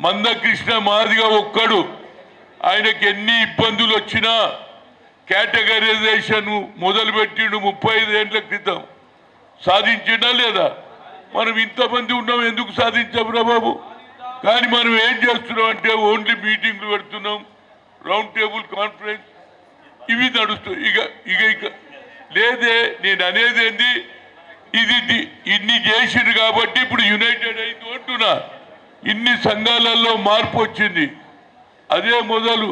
మందకృష్ణ మాదిగా ఒక్కడు ఆయనకి ఎన్ని ఇబ్బందులు వచ్చినా కేటగరైజేషన్ మొదలుపెట్టిండు 35 ఏళ్ల క్రితం సాధించినా లేదా? మనం ఇంతమంది ఉన్నాం, ఎందుకు సాధించాంరా బాబు? కానీ మనం ఏం చేస్తున్నాం అంటే ఓన్లీ మీటింగ్లు పెడుతున్నాం, రౌండ్ టేబుల్ కాన్ఫరెన్స్ ఇవి నడుస్తాయి. ఇక లేదే. నేను అనేది ఏంటి, ఇది ఇన్ని చేసిండు కాబట్టి ఇప్పుడు యునైటెడ్ అయింది అంటున్నా. ఇన్ని సంఘాలలో మార్పు వచ్చింది. అదే మొదలు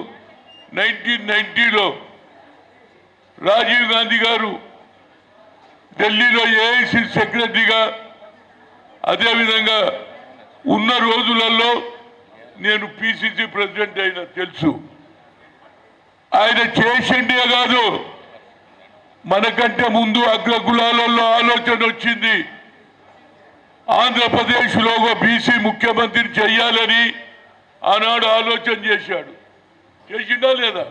1990లో రాజీవ్ గాంధీ గారు ఢిల్లీలో ఏఐసి సెక్రటరీగా, అదేవిధంగా ఉన్న రోజులలో నేను పిసిసి ప్రెసిడెంట్ అయినా తెలుసు. ఆయన చేసిండే కాదు, మనకంటే ముందు అగ్రకులాలలో ఆలోచన వచ్చింది. ఆంధ్రప్రదేశ్లో ఒక బీసీ ముఖ్యమంత్రిని చెయ్యాలని ఆనాడు ఆలోచన చేశాడు. చేసిండా లేదా?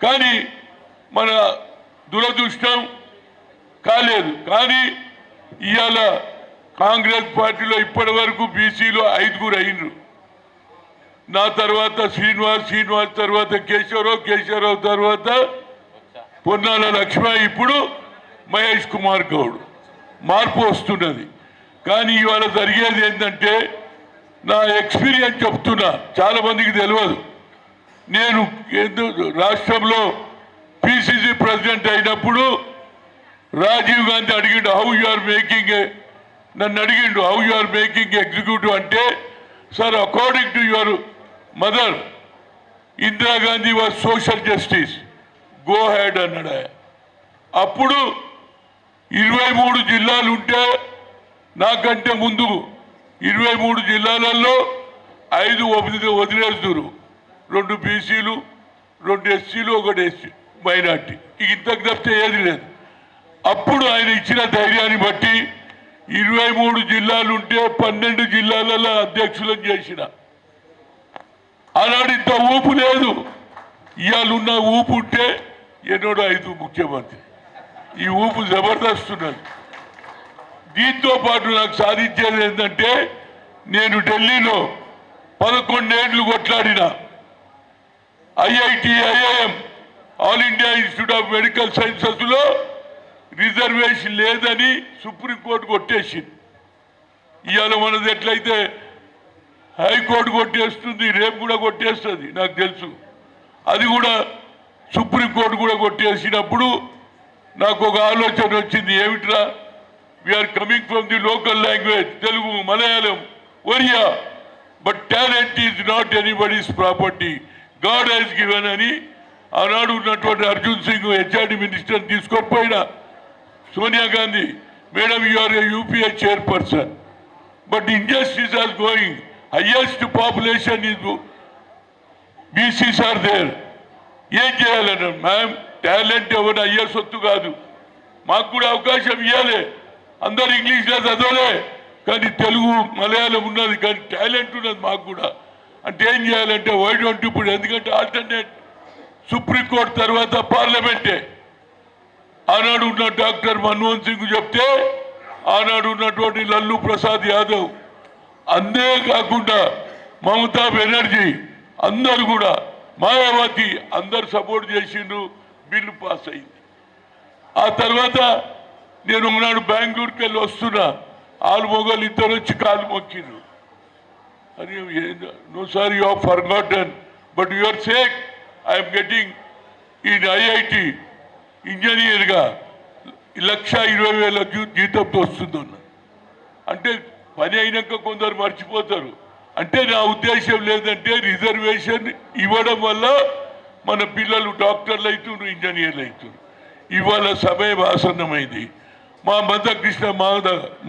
కానీ మన దురదృష్టం కాలేదు. కానీ ఇవాళ కాంగ్రెస్ పార్టీలో ఇప్పటి వరకు బీసీలో 5గురు అయినరు. నా తర్వాత శ్రీనివాస్ తర్వాత కేశవరావు తర్వాత పొన్నాల లక్ష్మణ, ఇప్పుడు మహేష్ కుమార్ గౌడ్. మార్పు వస్తున్నది. కానీ ఇవాళ జరిగేది ఏంటంటే, నా ఎక్స్పీరియన్స్ చెప్తున్నా, చాలా మందికి తెలియదు. నేను రాష్ట్రంలో పిసిసి ప్రెసిడెంట్ అయినప్పుడు రాజీవ్ గాంధీ అడిగిండు, నన్ను అడిగిండు how you are making executive అంటే, sir according to your mother Indira Gandhi was social justice, go head అన్నాడు. అప్పుడు 23 జిల్లాలు ఉంటే నాకంటే ముందు 23 జిల్లాలలో 5 వదిలేస్తున్నారు. 2 బీసీలు, 2 ఎస్సీలు, 1 ఎస్సీ మైనార్టీ. ఇంతకు తప్పితే ఏది లేదు. అప్పుడు ఆయన ఇచ్చిన ధైర్యాన్ని బట్టి 23 జిల్లాలు ఉంటే 12 జిల్లాలలో అధ్యక్షులను చేసిన. ఆనాడు ఇంత ఊపు లేదు. ఇవాళ ఉన్న ఊపు ఉంటే ఎన్నోడు 5 ముఖ్యమంత్రి. ఈ ఊపు జబర్దస్త్ ఉన్నది. దీంతో పాటు నాకు సాధించేది ఏంటంటే, నేను ఢిల్లీలో 11 ఏళ్ళు కొట్లాడిన. IIT, IIM, all India institute of medical సైన్సెస్లో రిజర్వేషన్ లేదని సుప్రీంకోర్టు కొట్టేసింది. ఇవాళ మనది ఎట్లయితే హైకోర్టు కొట్టేస్తుంది, రేపు కూడా కొట్టేస్తుంది నాకు తెలుసు. అది కూడా సుప్రీంకోర్టు కూడా కొట్టేసినప్పుడు నాకు ఒక ఆలోచన వచ్చింది. ఏమిట్రా, we are coming from the local language, Telugu, Malayalam, Oriya, but talent is not anybody's property, God has given అని ఆనాడు ఉన్నటువంటి అర్జున్ సింగ్ హెచ్ఆర్డి మినిస్టర్ తీసుకొని పోయినా. Sonia Gandhi, madam you are a UPA chairperson, but injustice are going, highest population is BCs are there. ఏం చేయాలన్నా, ma'am talent ఎవరు అయ్యే సొత్తు కాదు, మాకు కూడా అవకాశం ఇవ్వాలి. అందరు ఇంగ్లీష్లో చదవలే, కానీ తెలుగు, మలయాళం ఉన్నది, కానీ టాలెంట్ ఉన్నది మాకు కూడా. అంటే ఏం చేయాలంటే, వై డోంట్ ఇప్పుడు, ఎందుకంటే ఆల్టర్నేట్ సుప్రీంకోర్టు తర్వాత పార్లమెంటే. ఆనాడు ఉన్న డాక్టర్ మన్మోహన్ సింగ్ చెప్తే, ఆనాడు ఉన్నటువంటి లల్లు ప్రసాద్ యాదవ్, అంతేకాకుండా మమతా బెనర్జీ, అందరు కూడా, మాయావతి, అందరు సపోర్ట్ చేసిండ్రు. బిల్లు పాస్ అయింది. ఆ తర్వాత నేను ఉన్నాడు బెంగళూరుకి వెళ్ళి వస్తున్నా, మొగలు ఇద్దరు వచ్చి కాలు మొక్కిండ్రు. అని, no sir, you have forgotten, but your sake I'm getting in IIT ఇంజనీర్గా 1,20,000 జీతంతో వస్తుందన్న. అంటే పని అయినాక కొందరు మర్చిపోతారు. అంటే నా ఉద్దేశం లేదంటే, రిజర్వేషన్ ఇవ్వడం వల్ల మన పిల్లలు డాక్టర్లు అవుతున్నారు, ఇంజనీర్లు అవుతున్నారు. ఇవాళ సమయం ఆసన్నమైంది. మా మందకృష్ణ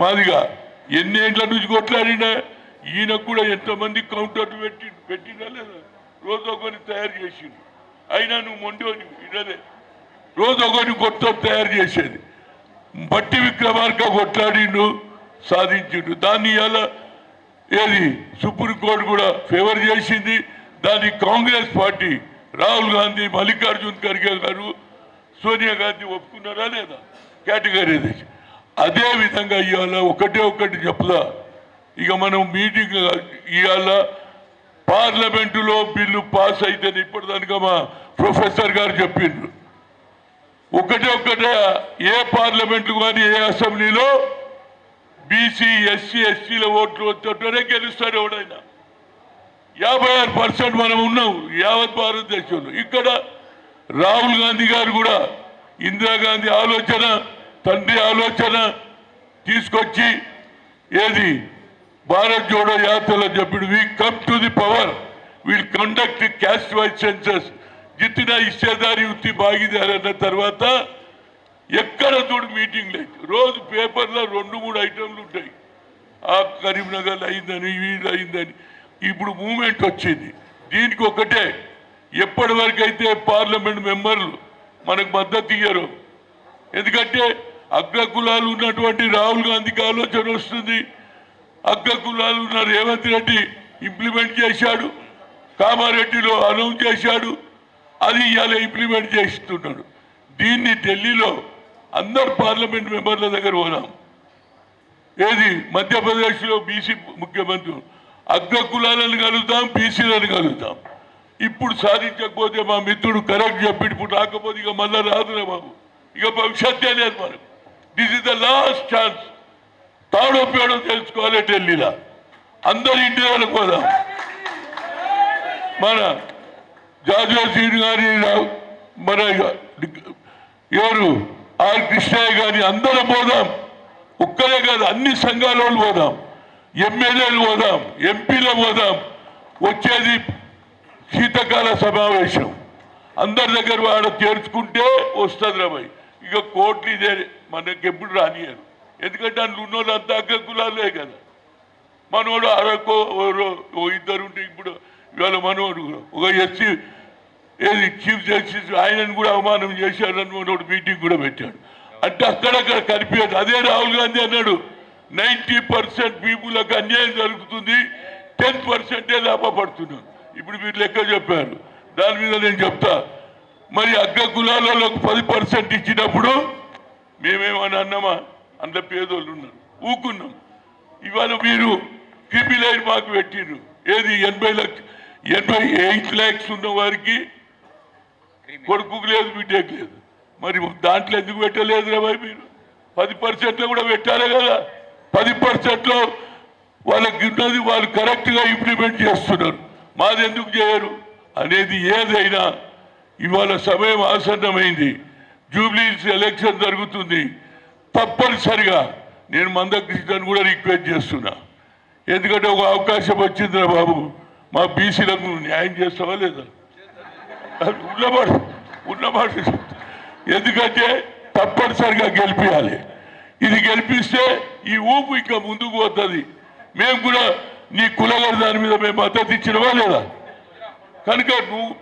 మాదిగా ఎన్నేళ్ల నుంచి కొట్లాడినా, ఈయనకు కూడా ఎంతమంది కౌంటర్లు పెట్టినా లేదా, రోజు ఒకరిని తయారు చేసిండు. అయినా నువ్వు మొండి ఇదే, రోజు ఒకరిని కొత్త తయారు చేసేది. బట్టి విక్రమార్క కొట్లాడిండు, సాధించిండు. దాన్ని ఇలా ఏది సుప్రీంకోర్టు కూడా ఫేవర్ చేసింది. దాన్ని కాంగ్రెస్ పార్టీ, రాహుల్ గాంధీ, మల్లికార్జున్ ఖర్గే గారు, సోనియా గాంధీ ఒప్పుకున్నారా లేదా కేటగరైజేషన్. అదేవిధంగా ఇవాళ ఒకటి చెప్తా. ఇక మనం మీటింగ్ ఇవాళ పార్లమెంటులో బిల్లు పాస్ అయితే ఇప్పటిదానిగా మా ప్రొఫెసర్ గారు చెప్పిండ్రు. ఒకటే ఏ పార్లమెంటు కానీ ఏ అసెంబ్లీలో బీసీ ఎస్సీ ఎస్టీల ఓట్లు వచ్చేటనే గెలుస్తారు ఎవడైనా. 56% మనం ఉన్నాం యావత్ భారతదేశంలో. ఇక్కడ రాహుల్ గాంధీ గారు కూడా ఇందిరాగాంధీ ఆలోచన, తండ్రి ఆలోచన తీసుకొచ్చి ఏది భారత్ జోడో యాత్రలో చెప్పిడు, we come to the power, will conduct caste wise census, జిత్తిన ఇచ్చేదారి ఉత్తి బాగిదారి అన్న తర్వాత ఎక్కడ చూడు మీటింగ్ లేదు. రోజు పేపర్లో 2-3 ఐటమ్లు ఉంటాయి. ఆ కరీంనగర్ అయిందని వీళ్ళు అయిందని. ఇప్పుడు మూమెంట్ వచ్చింది. దీనికి ఒకటే, ఎప్పటి వరకు అయితే పార్లమెంట్ మెంబర్లు మనకు మద్దతు ఇయ్యరు. ఎందుకంటే అగ్ర కులాలు ఉన్నటువంటి రాహుల్ గాంధీకి ఆలోచన వస్తుంది. అగ్ర కులాలు ఉన్న రేవంత్ రెడ్డి ఇంప్లిమెంట్ చేశాడు, కామారెడ్డిలో అనౌన్స్ చేశాడు, అది ఇవాళ ఇంప్లిమెంట్ చేస్తున్నాడు. దీన్ని ఢిల్లీలో అందరు పార్లమెంట్ మెంబర్ల దగ్గర పోదాం. ఏది మధ్యప్రదేశ్లో బీసీ ముఖ్యమంత్రి, అగ్ర కులాలను కలుగుతాం, బీసీలను కలుగుతాం. ఇప్పుడు సాధించకపోతే మా మిత్రుడు కరెక్ట్ చెప్పి ఇప్పుడు రాకపోతే ఇక మళ్ళా రాదులే బాబు, ఇక భవిష్యత్తే లేదు మనకు. This is the last chance. తాడో పేడో తెలుసుకోవాలి ఢిల్లీలో. అందరు ఇండియాలకు పోదాం. మన జాజువా గారి, మన ఎవరు ఆర్ కృష్ణయ్య గారి అందరం పోదాం. ఒక్కరే కాదు, అన్ని సంఘాల వాళ్ళు పోదాం, ఎమ్మెల్యేలు పోదాం, ఎంపీలు పోదాం. వచ్చేది శీతకాల సమావేశం. అందరి దగ్గర వాడ చేర్చుకుంటే వస్తుంది రాబాయ్. ఇక కోట్లు ఇదే మనకి ఎప్పుడు రానియరు. ఎందుకంటే అందులో ఉన్నోళ్ళు అంతా అగ్ర కులాలే కదా. మనోడు అరకో ఇద్దరు ఉంటే ఇప్పుడు ఇవాళ మనోడు ఒక ఎస్సీ ఏది చీఫ్ జస్టిస్ ఆయనను కూడా అవమానం చేశాడని మనోడు మీటింగ్ కూడా పెట్టాడు. అంటే అక్కడక్కడ కనిపించదు. అదే రాహుల్ గాంధీ అన్నాడు, 90% పీపుల్కి అన్యాయం జరుగుతుంది, 10% లాభపడుతున్నాను. ఇప్పుడు మీరు లెక్క చెప్పారు, దాని మీద నేను చెప్తా. మరి అగ్ర కులాలకు 10% ఇచ్చినప్పుడు మేమేమని అన్నామా? అందులో పేదోళ్ళు ఉన్నారు, ఊకున్నాం. ఇవాళ మీరు క్రిమిలైన్ మాకు పెట్టిండ్రు. ఏది 88 lakhs ఉన్న వారికి కొడుకు లేదు, బిడ్డకు లేదు. మరి దాంట్లో ఎందుకు పెట్టలేదు రా బాయ్? మీరు 10%లో కూడా పెట్టాలి కదా. 10%లో వాళ్ళకి ఉన్నది వాళ్ళు కరెక్ట్గా ఇంప్లిమెంట్ చేస్తున్నారు. మాది ఎందుకు చేయరు అనేది ఏదైనా ఇవాళ సమయం ఆసన్నమైంది. జూబ్లీహిల్స్ ఎలక్షన్ జరుగుతుంది. తప్పనిసరిగా నేను మందకృష్ణను కూడా రిక్వెస్ట్ చేస్తున్నా. ఎందుకంటే ఒక అవకాశం వచ్చిందిరా బాబు, మా బీసీలకు న్యాయం చేస్తావా లేదా? ఉన్నమాట. ఎందుకంటే తప్పనిసరిగా గెలిపించాలి. ఇది గెలిపిస్తే ఈ ఊపు ఇంకా ముందుకు పోతుంది. మేము కూడా నీ కులగర దాని మీద మేము మద్దతు ఇచ్చినవా లేదా? కనుక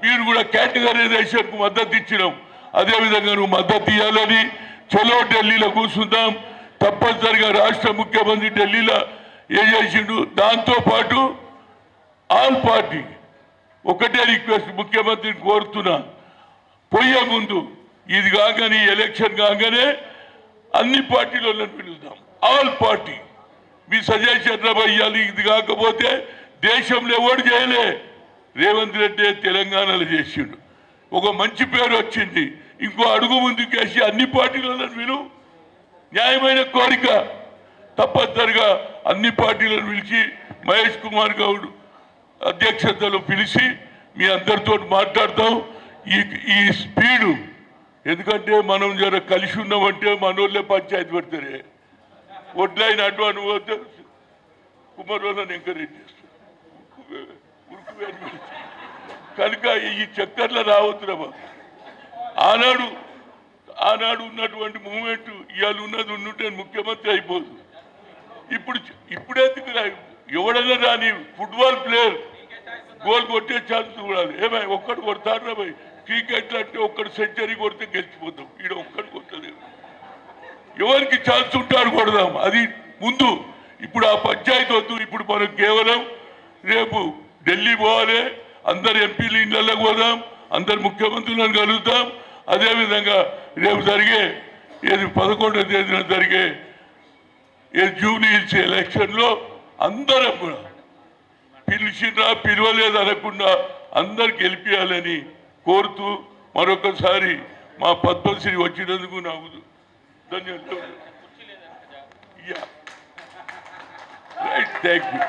మీరు కూడా కేటగరైజేషన్కు మద్దతు ఇచ్చినాం. అదేవిధంగా నువ్వు మద్దతు ఇవ్వాలని చలో ఢిల్లీలో కూర్చుందాం. తప్పనిసరిగా రాష్ట్ర ముఖ్యమంత్రి ఢిల్లీలో ఏం చేసిండు, దాంతోపాటు ఆల్ పార్టీ ఒకటే రిక్వెస్ట్ ముఖ్యమంత్రిని కోరుతున్నా, పోయే ముందు ఇది కాగానే ఎలక్షన్ కాగానే అన్ని పార్టీలను పిలుద్దాం. ఆల్ పార్టీ మీ సజెషన్ ఇవ్వాలి. ఇది కాకపోతే దేశంలో ఎవరు చేయలే, రేవంత్ రెడ్డి తెలంగాణలో చేసిండు. ఒక మంచి పేరు వచ్చింది. ఇంకో అడుగు ముందుకేసి అన్ని పార్టీలను పిలువు. న్యాయమైన కోరిక. తప్పనిసరిగా అన్ని పార్టీలను పిలిచి మహేష్ కుమార్ గౌడ్ అధ్యక్షతలో పిలిచి మీ అందరితో మాట్లాడతాం. ఈ స్పీడు, ఎందుకంటే మనం జర కలిసి ఉన్నామంటే మనోళ్ళే పంచాయతీ పెడతారే. వడ్లైన అడ్వాన్ పోతే కుమారోళ్ళని ఎంకరేజ్ చేస్తారు. కనుక ఈ చక్కర్లో రావద్దురా బాబు. ఆనాడు ఉన్నటువంటి మూమెంట్ ఇవాళ ఉన్నది ఉంటే ముఖ్యమంత్రి అయిపోదు. ఇప్పుడెందుకు ఎవడన్నా రాని ఫుట్బాల్ ప్లేయర్ గోల్ కొట్టే ఛాన్స్ చూడాలి. ఏమై ఒక్కడు కొడతాడు రా భయ్. క్రికెట్ అంటే ఒక్కడు సెంచరీ కొడితే గెలిచిపోతాం. ఈడ ఒక్కడు కొట్టలేదు. ఎవరికి ఛాన్స్ ఉంటాడు కొడదాం, అది ముందు. ఇప్పుడు ఆ పంచాయతీ వద్దు. ఇప్పుడు మనం కేవలం రేపు ఢిల్లీ పోవాలి, అందరు ఎంపీలు ఇళ్ళకి పోదాం, అందరు ముఖ్యమంత్రులను కలుగుతాం. అదేవిధంగా రేపు జరిగే 11వ తేదీన జరిగే జూబ్లీహిల్స్ ఎలక్షన్లో అందరం కూడా పిలిచినా పిలవలేదు అనకుండా అందరు గెలిపించాలని కోరుతూ మరొకసారి మా పద్మశ్రీ వచ్చినందుకు నాకు ధన్యవాదాలు. Right, thank you.